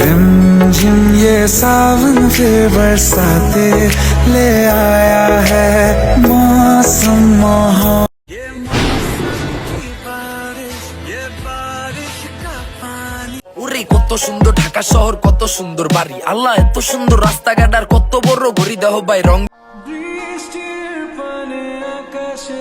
रिमझिम ये सावन फिर बरसाते ले आया है मौसम मोहब्बत। ওরে কত সুন্দর ঢাকা শহর, কত সুন্দর বাড়ি, আল্লাহ এত সুন্দর রাস্তাঘাট আর কত বড় ঘড়ি, দেহ ভাই রং বৃষ্টির পানে আকাশে